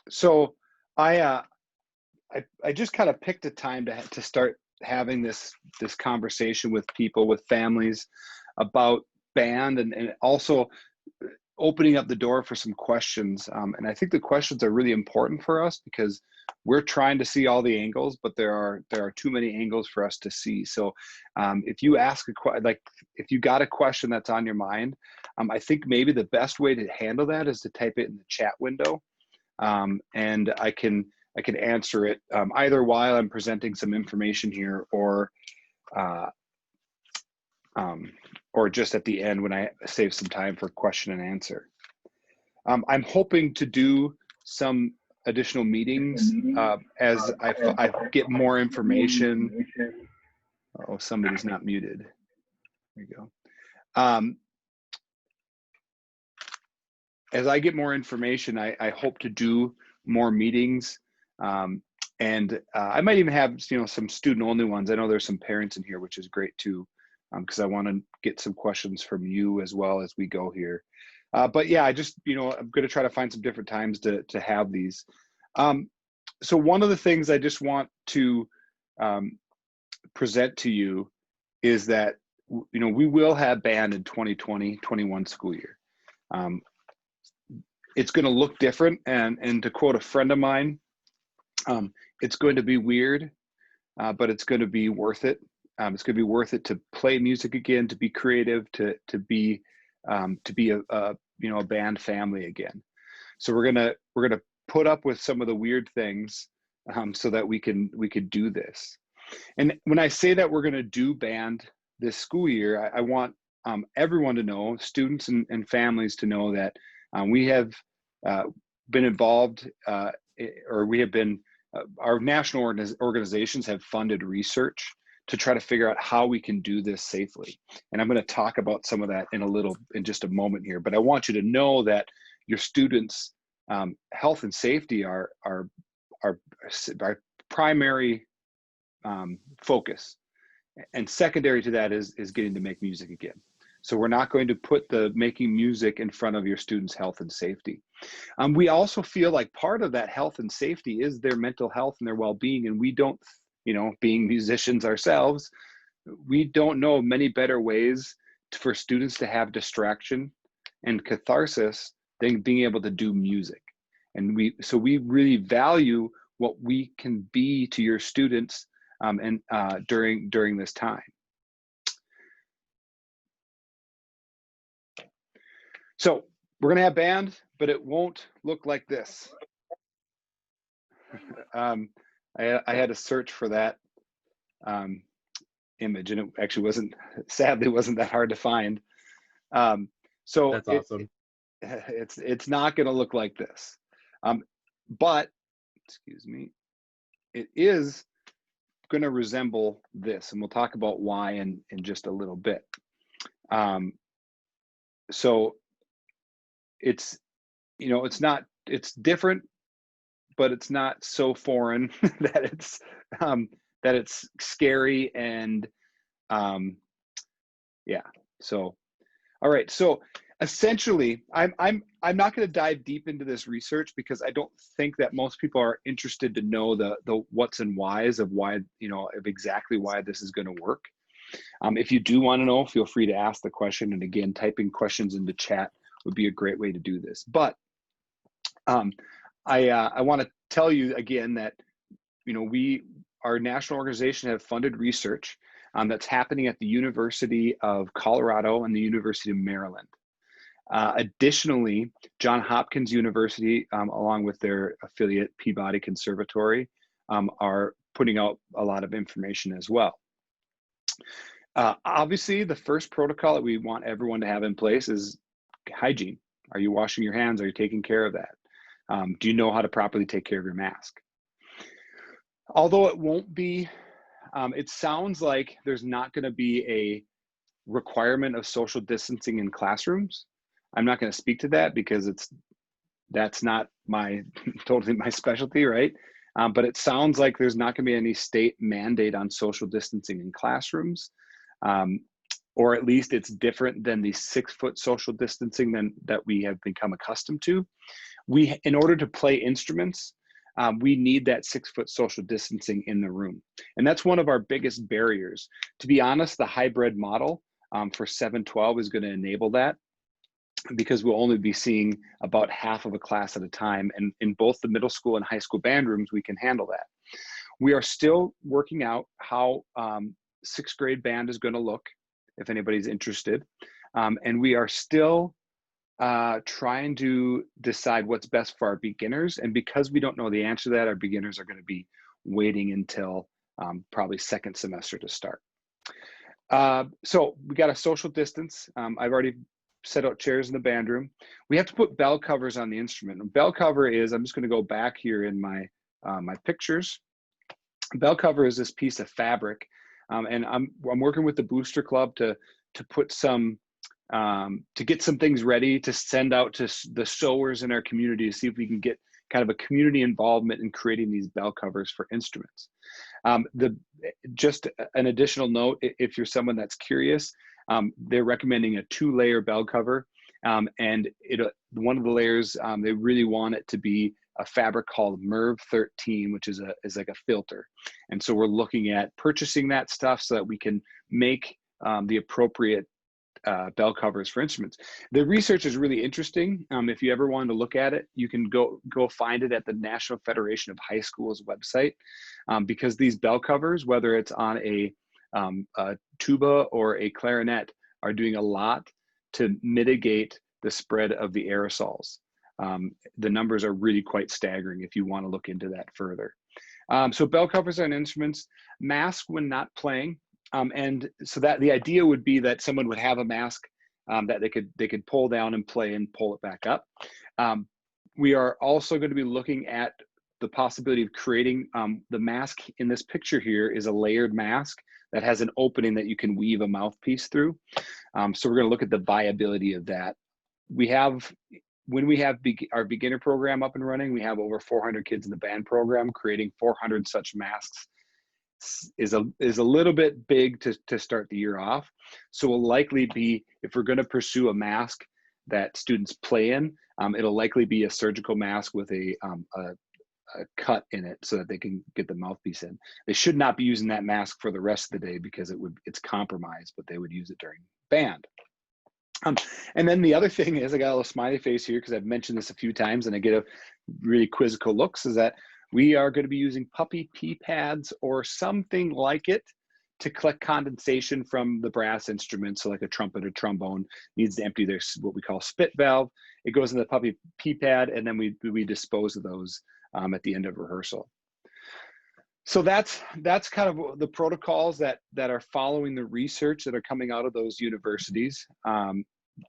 So I, uh, I just kind of picked a time to start having this conversation with people, with families about band, and also opening up the door for some questions. And I think the questions are really important for us because we're trying to see all the angles, but there are too many angles for us to see. So if you ask like if you got a question that's on your mind, I think maybe the best way to handle that is to type it in the chat window, and I can answer it either while I'm presenting some information here, uh, or just at the end when I save some time for question and answer. I'm hoping to do some additional meetings as I get more information. Oh, somebody's not muted. There you go. As I get more information, I hope to do more meetings. And I might even have some student-only ones. I know there's some parents in here, which is great too, because I want to get some questions from you as well as we go here. But yeah, I'm going to try to find some different times to have these. So one of the things I just want to present to you is that we will have band in 2020-21 school year. It's going to look different, and to quote a friend of mine, it's going to be weird, but it's going to be worth it. It's going to be worth it to play music again, to be creative, to be a band family again. So we're gonna put up with some of the weird things so that we can do this. And when I say that we're going to do band this school year, I want everyone to know, students and families to know that we have been involved, or we have been, our national organizations have funded research to try to figure out how we can do this safely. And I'm going to talk about some of that in just a moment here. But I want you to know that your students' health and safety are primary focus, and secondary to that is getting to make music again. So we're not going to put the making music in front of your students' health and safety. We also feel like part of that health and safety is their mental health and their well-being, and we don't, being musicians ourselves, we don't know many better ways for students to have distraction and catharsis than being able to do music. And we really value what we can be to your students during this time. So we're going to have band, but it won't look like this. I had to search for that image, and it actually sadly wasn't that hard to find. So that's awesome. It's not going to look like this, but excuse me, it is going to resemble this, and we'll talk about why in just a little bit. So it's different, but it's not so foreign that it's scary. And yeah, so all right, so essentially I'm not going to dive deep into this research because I don't think that most people are interested to know the what's and whys of why, of exactly why this is going to work. If you do want to know, feel free to ask the question, and again, typing questions into chat would be a great way to do this. But I want to tell you again that our national organization have funded research that's happening at the University of Colorado and the University of Maryland. Additionally, Johns Hopkins University, along with their affiliate Peabody Conservatory, are putting out a lot of information as well. Obviously, the first protocol that we want everyone to have in place is hygiene. Are you washing your hands? Are you taking care of that? Do you know how to properly take care of your mask? Although it won't be, it sounds like there's not going to be a requirement of social distancing in classrooms. I'm not going to speak to that because that's not totally my specialty, right? But it sounds like there's not going to be any state mandate on social distancing in classrooms, or at least it's different than the 6-foot social distancing that we have become accustomed to. In order to play instruments, we need that 6-foot social distancing in the room. And that's one of our biggest barriers. To be honest, the hybrid model for 712 is going to enable that, because we'll only be seeing about half of a class at a time. And in both the middle school and high school band rooms, we can handle that. We are still working out how 6th grade band is going to look, if anybody's interested. And we are still trying to decide what's best for our beginners. And because we don't know the answer to that, our beginners are going to be waiting until probably second semester to start. So we got a social distance. I've already set out chairs in the band room. We have to put bell covers on the instrument. A bell cover is, I'm just going to go back here in my my pictures. A bell cover is this piece of fabric, and I'm working with the Booster Club to put some to get some things ready to send out to the sewers in our community to see if we can get kind of a community involvement in creating these bell covers for instruments. Just an additional note, if you're someone that's curious, they're recommending a 2-layer bell cover, and one of the layers, they really want it to be a fabric called MERV 13, which is like a filter. And so we're looking at purchasing that stuff so that we can make the appropriate bell covers for instruments. The research is really interesting. If you ever wanted to look at it, you can go find it at the National Federation of High Schools website, because these bell covers, whether it's on a tuba or a clarinet, are doing a lot to mitigate the spread of the aerosols. The numbers are really quite staggering if you want to look into that further. So bell covers on instruments, mask when not playing. And so that the idea would be that someone would have a mask that they could pull down and play and pull it back up. We are also going to be looking at the possibility of creating the mask in this picture here is a layered mask that has an opening that you can weave a mouthpiece through. So we're going to look at the viability of that. When we have our beginner program up and running, we have over 400 kids in the band program. Creating 400 such masks is a little bit big to start the year off. So will likely be, if we're going to pursue a mask that students play in, it'll likely be a surgical mask with a cut in it so that they can get the mouthpiece in. They should not be using that mask for the rest of the day because it's compromised, but they would use it during band. And then the other thing is, I got a little smiley face here because I've mentioned this a few times and I get a really quizzical looks, is that we are going to be using puppy pee pads or something like it to collect condensation from the brass instruments. So like a trumpet or trombone needs to empty their, what we call spit valve. It goes in the puppy pee pad, and then we dispose of those at the end of rehearsal. So that's kind of the protocols that are following the research that are coming out of those universities.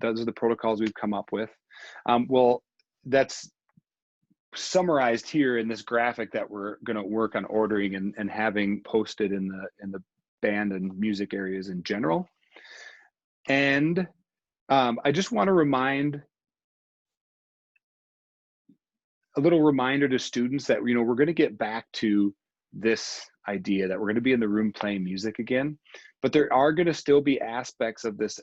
Those are the protocols we've come up with. Well, that's summarized here in this graphic that we're going to work on ordering and having posted in the band and music areas in general. And I just want to remind a little reminder to students that, you know, we're going to get back to this idea that we're going to be in the room playing music again, but there are going to still be aspects of this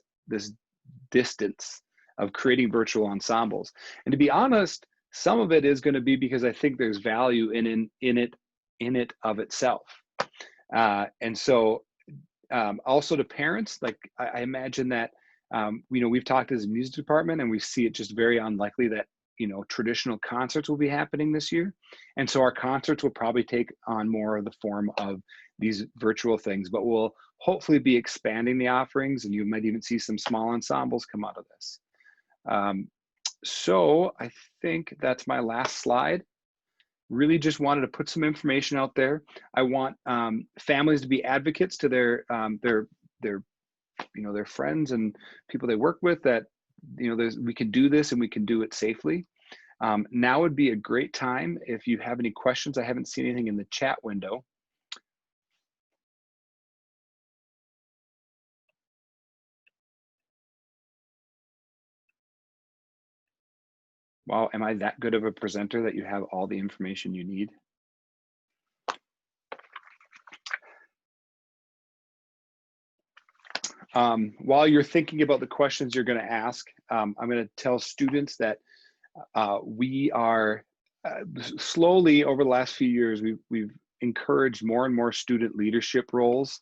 distance of creating virtual ensembles. And to be honest, some of it is going to be because I think there's value in it of itself. And so also to parents, like I imagine that, you know, we've talked as a music department and we see it just very unlikely that, you know, traditional concerts will be happening this year. And so our concerts will probably take on more of the form of these virtual things, but we'll hopefully be expanding the offerings, and you might even see some small ensembles come out of this. So I think that's my last slide. Really just wanted to put some information out there. I want families to be advocates to their you know, their friends and people they work with, that, you know, we can do this and we can do it safely. Now would be a great time if you have any questions. I haven't seen anything in the chat window. Wow, am I that good of a presenter that you have all the information you need? While you're thinking about the questions you're going to ask, I'm going to tell students that We are slowly over the last few years, we've encouraged more and more student leadership roles,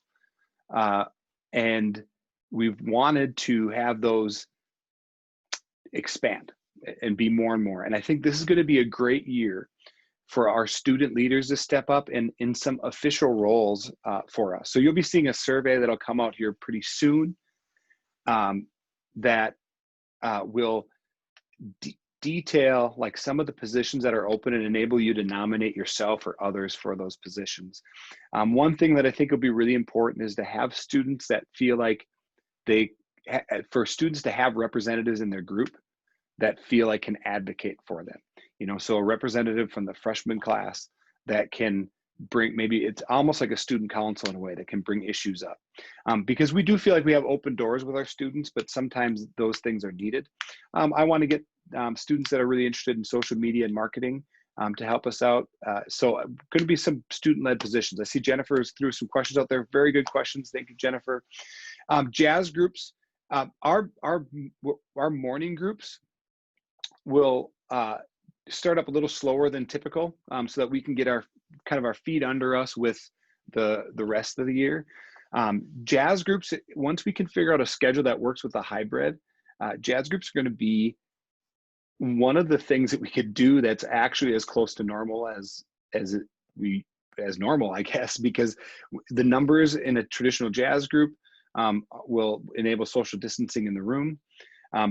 and we've wanted to have those expand and be more and more. And I think this is going to be a great year for our student leaders to step up in some official roles for us. So you'll be seeing a survey that'll come out here pretty soon that will detail like some of the positions that are open and enable you to nominate yourself or others for those positions. One thing that I think will be really important is to have students that feel like for students to have representatives in their group that feel like can advocate for them. So a representative from the freshman class that can bring, maybe it's almost like a student council in a way, that can bring issues up. Because we do feel like we have open doors with our students, but sometimes those things are needed. I want to get students that are really interested in social media and marketing to help us out. So going to be some student-led positions. I see Jennifer's threw some questions out there. Very good questions. Thank you, Jennifer. Jazz groups, our morning groups will start up a little slower than typical, so that we can get our feet under us with the rest of the year. Jazz groups, once we can figure out a schedule that works with the hybrid, jazz groups are going to be one of the things that we could do that's actually as close to normal as normal, I guess, because the numbers in a traditional jazz group will enable social distancing in the room.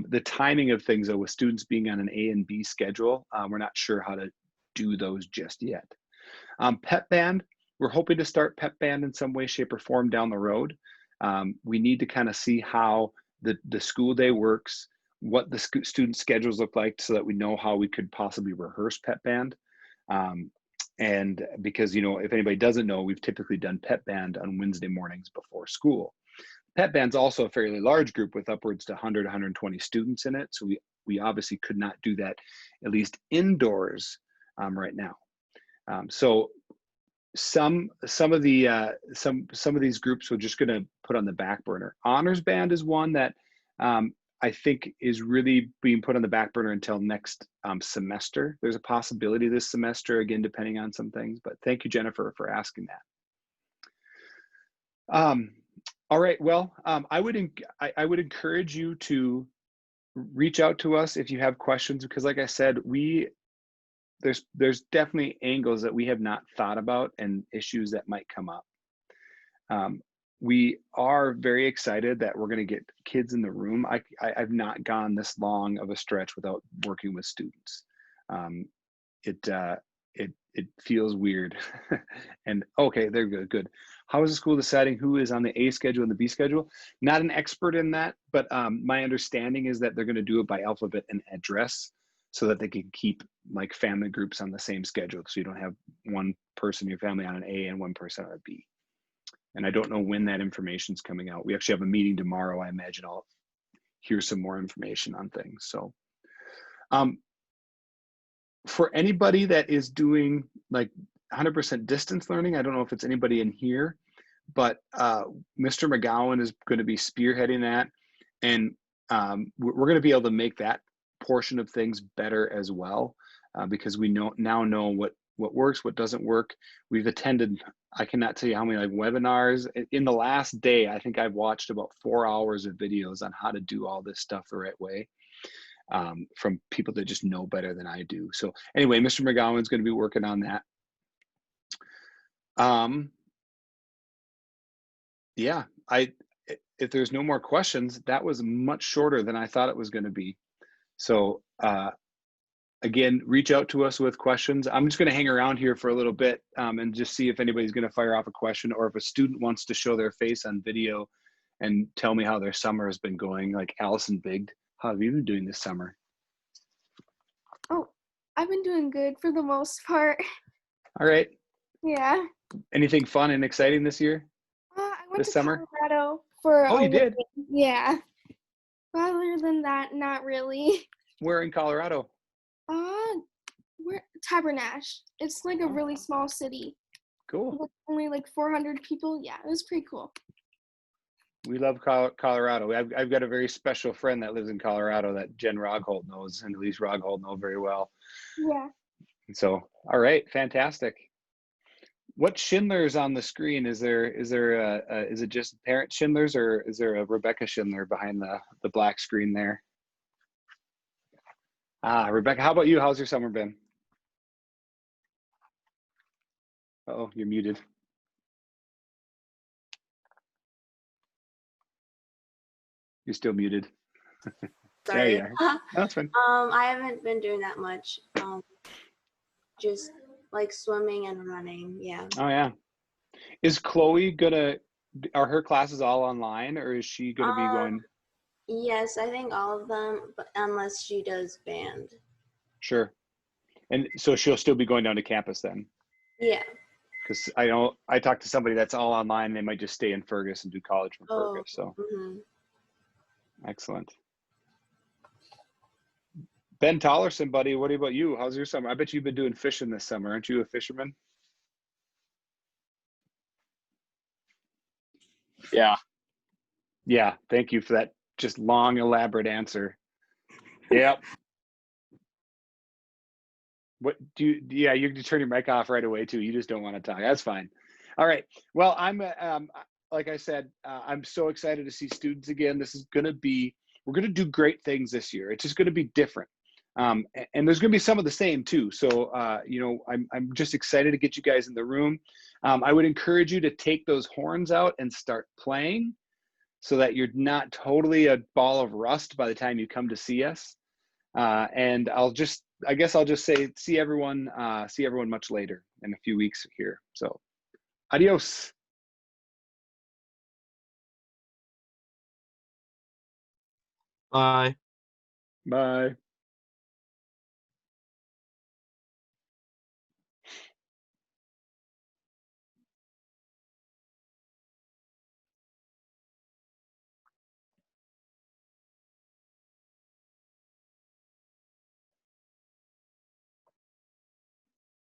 The timing of things, though, with students being on an A and B schedule, we're not sure how to do those just yet. Pep band, we're hoping to start pep band in some way, shape, or form down the road. We need to kind of see how the school day works, what the student schedules look like, so that we know how we could possibly rehearse pep band. And because, if anybody doesn't know, we've typically done pep band on Wednesday mornings before school. Pep band's also a fairly large group with upwards to 100, 120 students in it. So we obviously could not do that, at least indoors, right now. So some of these groups we're just going to put on the back burner. Honors band is one that I think is really being put on the back burner until next semester. There's a possibility this semester, again, depending on some things, but thank you, Jennifer, for asking that. All right, well, I would encourage you to reach out to us if you have questions, because like I said, there's definitely angles that we have not thought about and issues that might come up. We are very excited that we're going to get kids in the room. I've not gone this long of a stretch without working with students. It feels weird. And okay, they're good. How is the school deciding who is on the A schedule and the B schedule? Not an expert in that, but my understanding is that they're going to do it by alphabet and address, so that they can keep like family groups on the same schedule. So you don't have one person in your family on an A and one person on a B. And I don't know when that information is coming out. We actually have a meeting tomorrow. I imagine I'll hear some more information on things. So for anybody that is doing like 100% distance learning, I don't know if it's anybody in here, but Mr. McGowan is going to be spearheading that. And we're going to be able to make that portion of things better as well, because we now know what works, what doesn't work. We've attended, I cannot tell you how many like webinars. In the last day, I think I've watched about 4 hours of videos on how to do all this stuff the right way, from people that just know better than I do. So anyway, Mr. McGowan's going to be working on that. Yeah, if there's no more questions, that was much shorter than I thought it was going to be. So again, reach out to us with questions. I'm just going to hang around here for a little bit and just see if anybody's going to fire off a question, or if a student wants to show their face on video and tell me how their summer has been going, like Allison Bigg. How have you been doing this summer? Oh, I've been doing good for the most part. All right. Yeah. Anything fun and exciting this year? I went This to summer? Colorado for Oh, a you did? wedding. Yeah. But other than that, not really. Where in Colorado? We're Tabernash. It's like a really small city. Cool. With only like 400 people. Yeah, it was pretty cool. We love Colorado. I've got a very special friend that lives in Colorado that Jen Rogholt knows, and Elise Rogholt know very well. Yeah. And so, all right, fantastic. What Schindler's on the screen? Is it just parent Schindler's, or is there a Rebecca Schindler behind the black screen there? Ah, Rebecca, how about you? How's your summer been? Oh, you're muted. You're still muted. There Sorry. you are. That's fine. I haven't been doing that much. Just like swimming and running. Yeah. Oh yeah. Is Chloe gonna? Are her classes all online, or is she gonna be going? Yes, I think all of them, but unless she does band. Sure. And so she'll still be going down to campus then? Yeah. Because I know I talked to somebody that's all online. They might just stay in Fergus and do college from Fergus. So excellent. Ben Tollerson, buddy, what about you? How's your summer? I bet you've been doing fishing this summer. Aren't you a fisherman? Yeah. Yeah. Thank you for that just long, elaborate answer. Yep. What do you? Yeah, you can turn your mic off right away too. You just don't want to talk. That's fine. All right. Well, I'm like I said, I'm so excited to see students again. This is going to be. We're going to do great things this year. It's just going to be different, and there's going to be some of the same too. So you know, I'm just excited to get you guys in the room. I would encourage you to take those horns out and start playing, so that you're not totally a ball of rust by the time you come to see us. And I guess I'll just say, see everyone much later in a few weeks here. So adios. Bye. Bye.